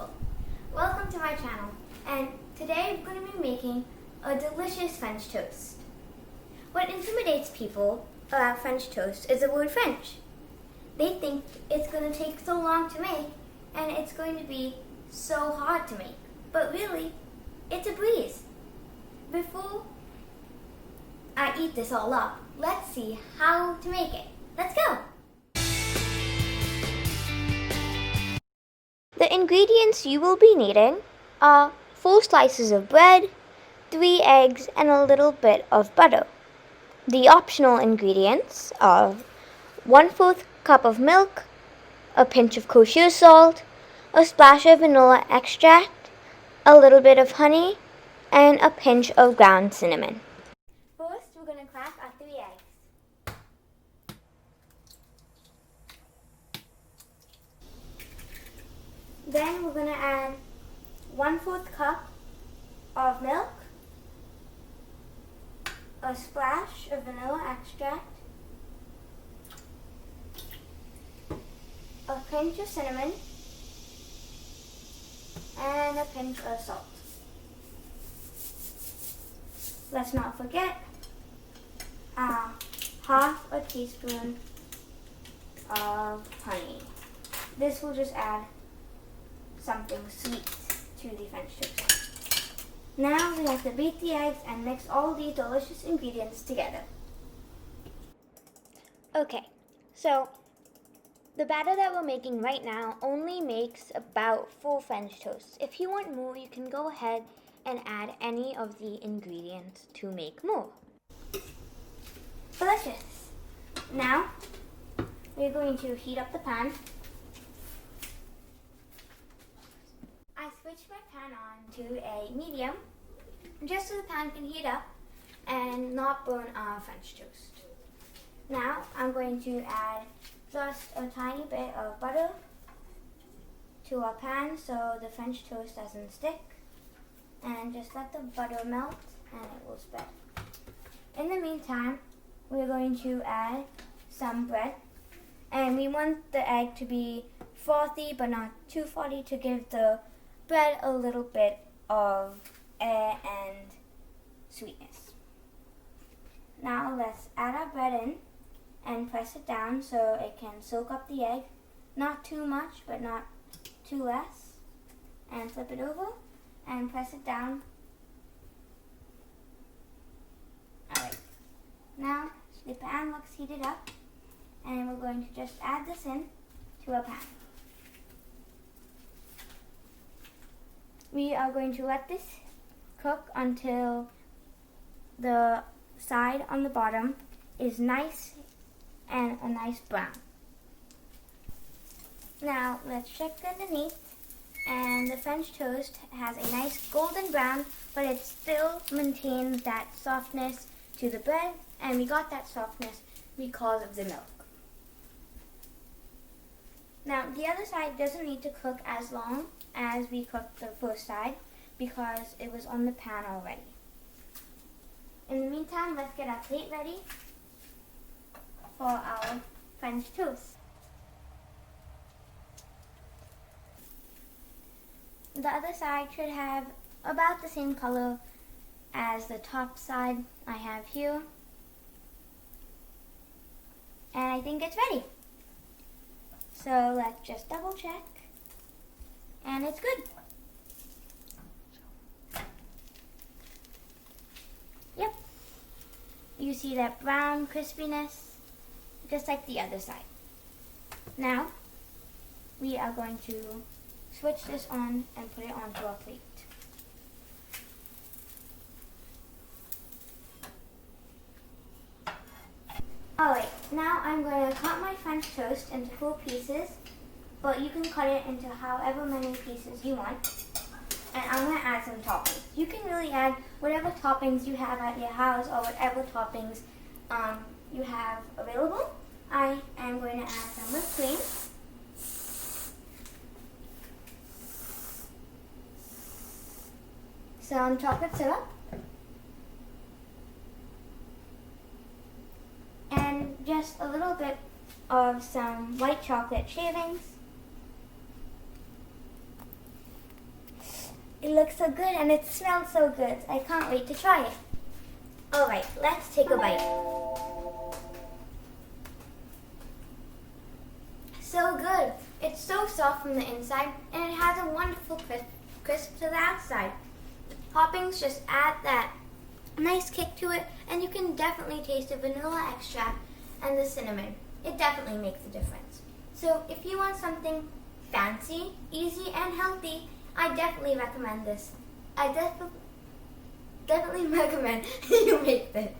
people. Welcome to my channel, and today I'm going to be making a delicious French toast. What intimidates people about French toast is the word French. They think it's going to take so long to make and it's going to be so hard to make, but really, it's a breeze. Before I eat this all up, let's see how to make it. Let's go! The ingredients you will be needing are 4 slices of bread, 3 eggs, and a little bit of butter. The optional ingredients are 1/4 cup of milk, a pinch of kosher salt, a splash of vanilla extract, a little bit of honey, and a pinch of ground cinnamon. First, we're going to crack our 3 eggs. Then we're going to add 1/4 cup of milk, a splash of vanilla extract, a pinch of cinnamon, and a pinch of salt. Let's not forget half a teaspoon of honey. This will just add something sweet to the French toast. Now we have to beat the eggs and mix all these delicious ingredients together. Okay, so the batter that we're making right now only makes about 4 French toasts. If you want more, you can go ahead and add any of the ingredients to make more. Delicious! Now, we're going to heat up the pan. I switched my pan on to a medium, just so the pan can heat up and not burn our French toast. Now, I'm going to add just a tiny bit of butter to our pan so the French toast doesn't stick, and just let the butter melt and it will spread. In the meantime, we're going to add some bread, and we want the egg to be frothy but not too frothy to give the bread a little bit of air and sweetness. Now let's add our bread in and press it down so it can soak up the egg. Not too much, but not too less. And flip it over and press it down. Alright, now the pan looks heated up, and we're going to just add this in to our pan. We are going to let this cook until the side on the bottom is nice and a nice brown. Now let's check underneath, and the French toast has a nice golden brown, but it still maintains that softness to the bread, and we got that softness because of the milk. Now the other side doesn't need to cook as long as we cooked the first side because it was on the pan already. In the meantime, let's get our plate ready for our French toast. The other side should have about the same color as the top side I have here. And I think it's ready. So let's just double check. And it's good. Yep. You see that brown crispiness, just like the other side. Now, we are going to switch this on and put it onto our plate. Alright, now I'm going to cut my French toast into 4 pieces, but you can cut it into however many pieces you want. And I'm going to add some toppings. You can really add whatever toppings you have at your house or whatever toppings you have available. I am going to add some whipped cream. Some chocolate syrup. And just a little bit of some white chocolate shavings. It looks so good and it smells so good. I can't wait to try it. Alright, let's take a bite. So good. It's so soft from the inside and it has a wonderful crisp to the outside. Toppings just add that nice kick to it, and you can definitely taste the vanilla extract and the cinnamon. It definitely makes a difference. So if you want something fancy, easy, and healthy, I definitely recommend this. I definitely recommend you make this.